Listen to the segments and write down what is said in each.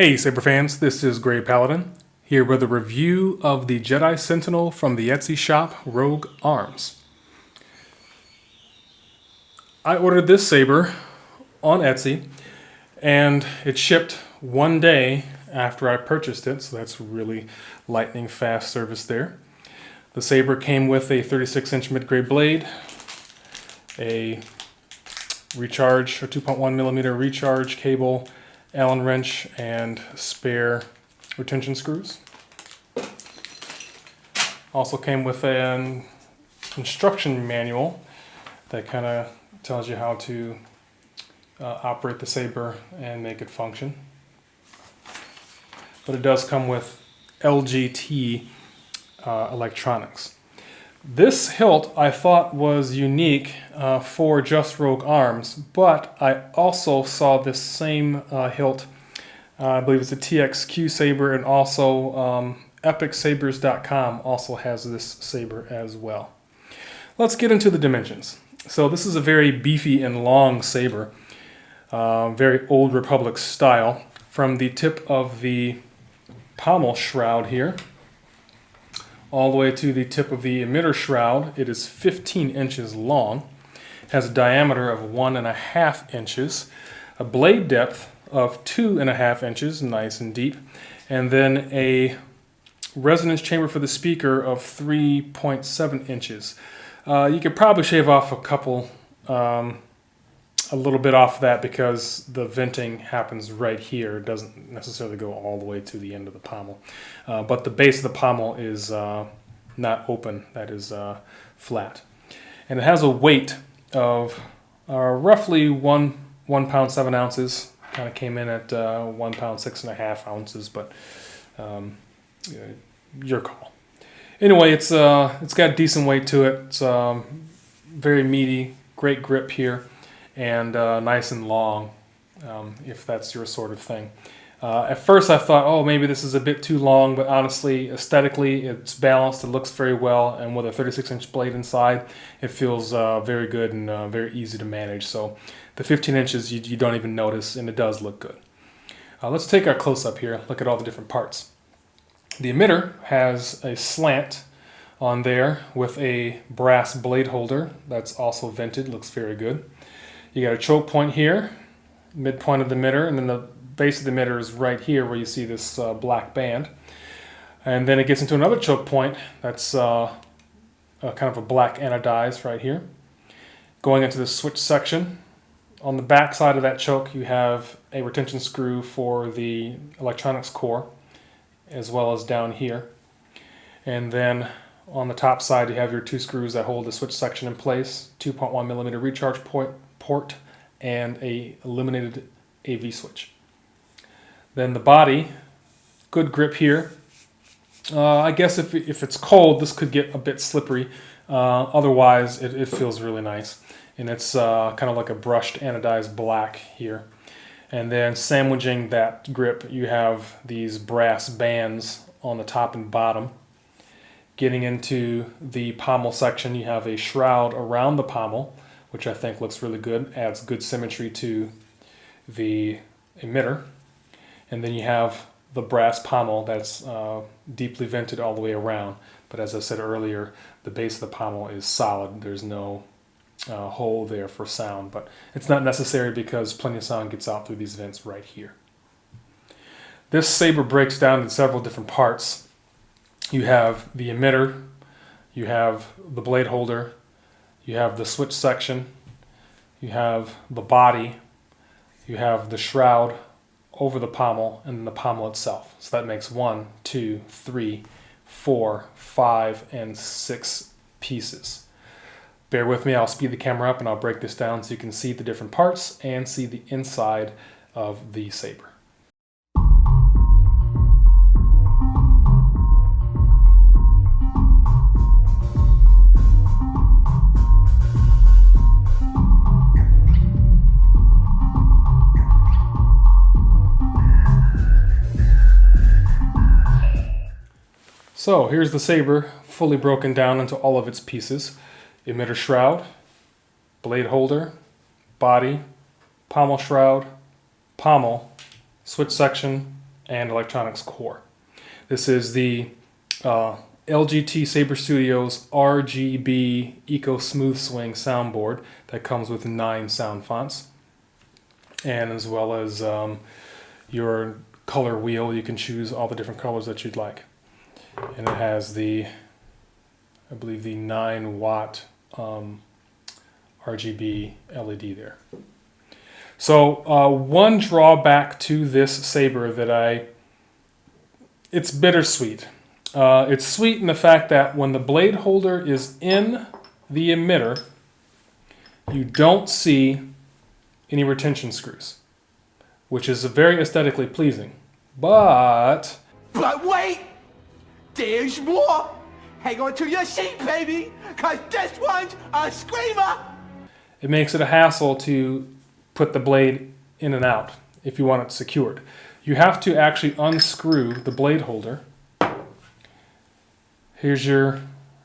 Hey Saber fans, this is graypaladin here with a review of the Jedi Sentinel from the Etsy Shop RogueArms. I ordered this saber on Etsy and it shipped one day after I purchased it, so that's really lightning fast service there. The saber came with a 36-inch mid-grade blade, a recharge, a 2.1mm recharge cable, Allen wrench, and spare retention screws. Also came with an instruction manual that kind of tells you how to operate the saber and make it function. But it does come with LGT electronics. This hilt I thought was unique for just RogueArms, but I also saw this same hilt, I believe it's a TXQ saber, and also epicsabers.com also has this saber as well. Let's get into the dimensions. So this is a very beefy and long saber, very Old Republic style. From the tip of the pommel shroud here all the way to the tip of the emitter shroud, it is 15 inches long, has a diameter of 1.5 inches, a blade depth of 2.5 inches, nice and deep, and then a resonance chamber for the speaker of 3.7 inches. You could probably shave off a little bit off that because the venting happens right here. It doesn't necessarily go all the way to the end of the pommel. But the base of the pommel is not open, that is flat. And it has a weight of roughly 1 pound 7 ounces. Kind of came in at 1 pound 6.5 ounces, but your call. Anyway, it's got decent weight to it. It's very meaty, great grip here, and nice and long, if that's your sort of thing. At first I thought, oh, maybe this is a bit too long, but honestly, aesthetically, it's balanced, it looks very well, and with a 36-inch blade inside, it feels very good and very easy to manage. So the 15 inches, you don't even notice, and it does look good. Let's take our close-up here, look at all the different parts. The emitter has a slant on there with a brass blade holder that's also vented, looks very good. You got a choke point here, midpoint of the emitter, and then the base of the emitter is right here where you see this black band. And then it gets into another choke point that's kind of a black anodized right here. Going into the switch section, on the back side of that choke you have a retention screw for the electronics core, as well as down here. And then on the top side you have your 2 screws that hold the switch section in place, 2.1mm recharge port, and a illuminated AV switch. Then the body, good grip here. I guess if it's cold, this could get a bit slippery. Otherwise, it feels really nice. And it's kind of like a brushed anodized black here. And then sandwiching that grip, you have these brass bands on the top and bottom. Getting into the pommel section, you have a shroud around the pommel, which I think looks really good, adds good symmetry to the emitter. And then you have the brass pommel that's deeply vented all the way around. But as I said earlier, the base of the pommel is solid. There's no hole there for sound, but it's not necessary because plenty of sound gets out through these vents right here. This saber breaks down into several different parts. You have the emitter, you have the blade holder, you have the switch section, you have the body, you have the shroud over the pommel, and then the pommel itself. So that makes 1, 2, 3, 4, 5, and 6 pieces. Bear with me, I'll speed the camera up and I'll break this down so you can see the different parts and see the inside of the saber. So here's the saber fully broken down into all of its pieces. Emitter shroud, blade holder, body, pommel shroud, pommel, switch section, and electronics core. This is the LGT Saber Studios RGB Eco smoothswing soundboard that comes with 9 sound fonts, and as well as your color wheel. You can choose all the different colors that you'd like, and it has the, I believe, the 9-watt RGB LED there. So one drawback to this saber that it's bittersweet. It's sweet in the fact that when the blade holder is in the emitter, you don't see any retention screws, which is very aesthetically pleasing. But wait! There's more! Hang on to your seat, baby! Cause this one's a screamer! It makes it a hassle to put the blade in and out if you want it secured. You have to actually unscrew the blade holder. Here's your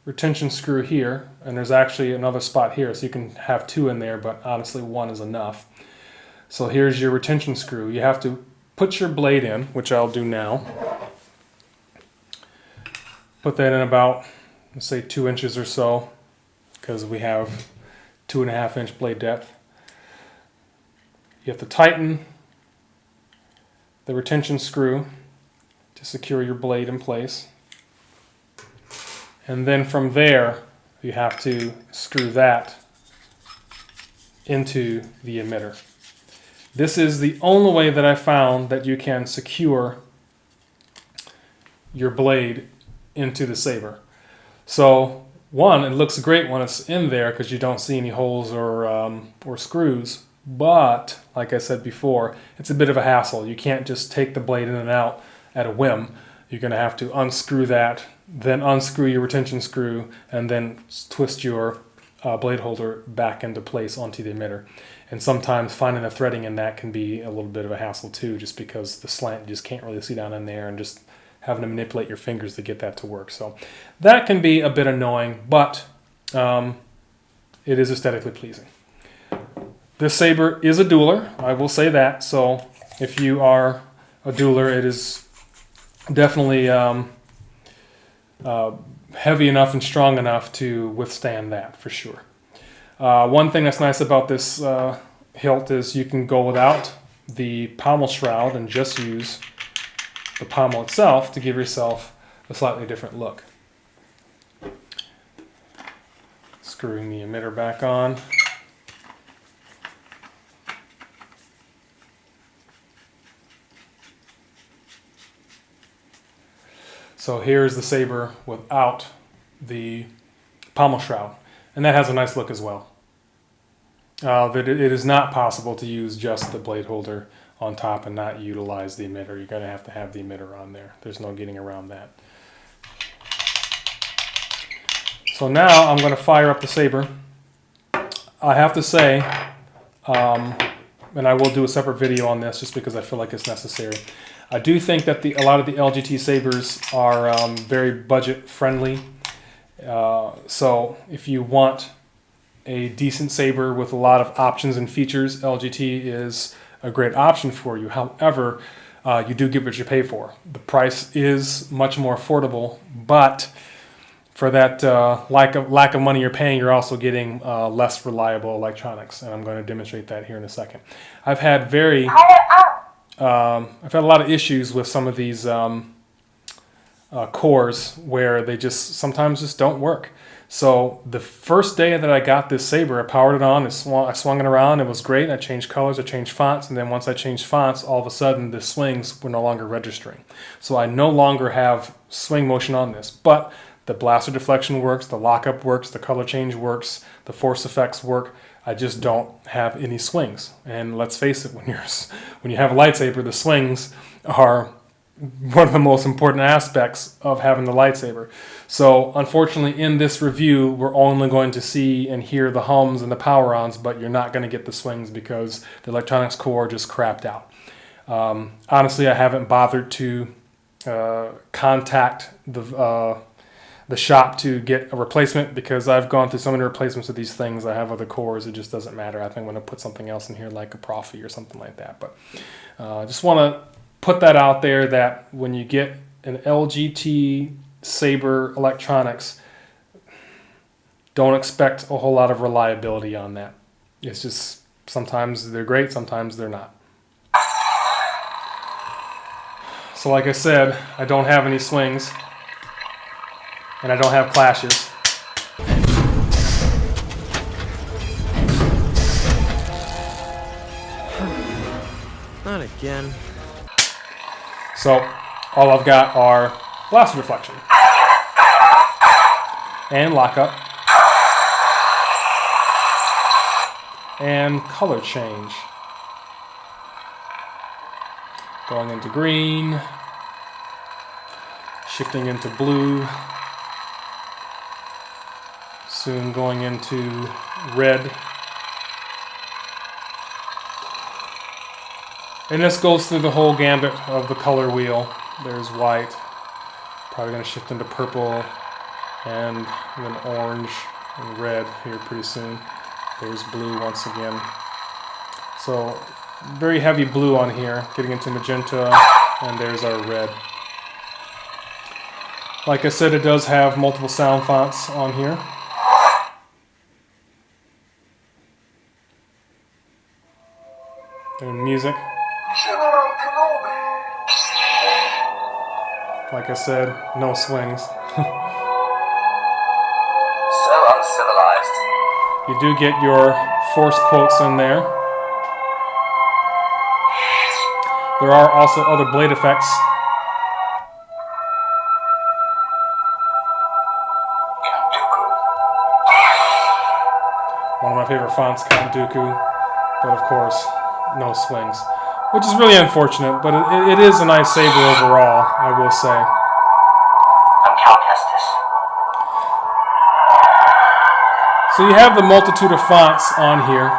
retention screw here, and there's actually another spot here, so you can have 2 in there, but honestly 1 is enough. So here's your retention screw. You have to put your blade in, which I'll do now. Put that in about, let's say, 2 inches or so, because we have 2.5-inch blade depth. You have to tighten the retention screw to secure your blade in place. And then from there, you have to screw that into the emitter. This is the only way that I found that you can secure your blade into the saber. So one, it looks great when it's in there because you don't see any holes or screws. But like I said before, it's a bit of a hassle. You can't just take the blade in and out at a whim. You're going to have to unscrew that, then unscrew your retention screw, and then twist your blade holder back into place onto the emitter. And sometimes finding the threading in that can be a little bit of a hassle too, just because the slant, you just can't really see down in there, and just having to manipulate your fingers to get that to work. So that can be a bit annoying, but it is aesthetically pleasing. This saber is a dueler, I will say that. So if you are a dueler, it is definitely heavy enough and strong enough to withstand that for sure. One thing that's nice about this hilt is you can go without the pommel shroud and just use the pommel itself to give yourself a slightly different look. Screwing the emitter back on. So here's the saber without the pommel shroud, and that has a nice look as well. It is not possible to use just the blade holder on top and not utilize the emitter. You're going to have the emitter on there. There's no getting around that. So now I'm going to fire up the saber. I have to say, and I will do a separate video on this just because I feel like it's necessary. I do think that a lot of the LGT sabers are very budget friendly. So if you want a decent saber with a lot of options and features, LGT is a great option for you. However, you do get what you pay for. The price is much more affordable, but for that lack of money you're paying, you're also getting less reliable electronics, and I'm going to demonstrate that here in a second. I've had a lot of issues with some of these cores where they sometimes just don't work. So the first day that I got this saber, I powered it on, I swung it around, it was great. I changed colors, I changed fonts, and then once I changed fonts, all of a sudden the swings were no longer registering. So I no longer have swing motion on this, but the blaster deflection works, the lockup works, the color change works, the force effects work. I just don't have any swings. And let's face it, when you have a lightsaber, the swings are one of the most important aspects of having the lightsaber. So unfortunately in this review, we're only going to see and hear the hums and the power-ons, but you're not going to get the swings because the electronics core just crapped out. Honestly, I haven't bothered to contact the shop to get a replacement because I've gone through so many replacements of these things. I have other cores. It just doesn't matter. I think I'm going to put something else in here like a Profi or something like that. But just want to put that out there that when you get an LGT Saber electronics, don't expect a whole lot of reliability on that. It's just sometimes they're great, sometimes they're not. So like I said, I don't have any swings and I don't have clashes. Not again. So all I've got are blast reflection and lockup and color change. Going into green, shifting into blue, soon going into red. And this goes through the whole gambit of the color wheel. There's white, probably going to shift into purple, and then orange and red here pretty soon. There's blue once again. So very heavy blue on here, getting into magenta, and there's our red. Like I said, it does have multiple sound fonts on here. And music. Like I said, no swings. So uncivilized. You do get your force quotes in there. There are also other blade effects. One of my favorite fonts, Count Dooku, but of course, no swings. Which is really unfortunate, but it is a nice saber overall, I will say. I'm Cal Kestis. So you have the multitude of fonts on here.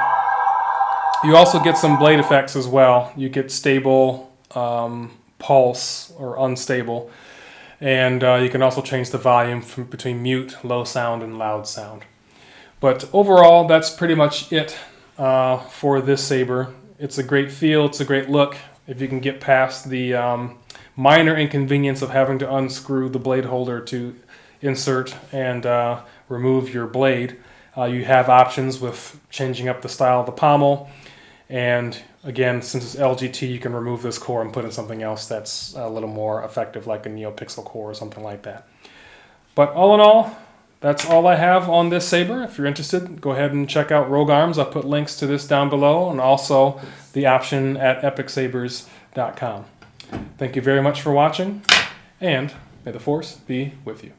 You also get some blade effects as well. You get stable, pulse, or unstable. And you can also change the volume from between mute, low sound, and loud sound. But overall, that's pretty much it for this saber. It's a great feel, it's a great look. If you can get past the minor inconvenience of having to unscrew the blade holder to insert and remove your blade, you have options with changing up the style of the pommel. And again, since it's LGT, you can remove this core and put in something else that's a little more effective, like a NeoPixel core or something like that. But all in all, that's all I have on this saber. If you're interested, go ahead and check out RogueArms. I'll put links to this down below, and also the option at epicsabers.com. Thank you very much for watching, and may the Force be with you.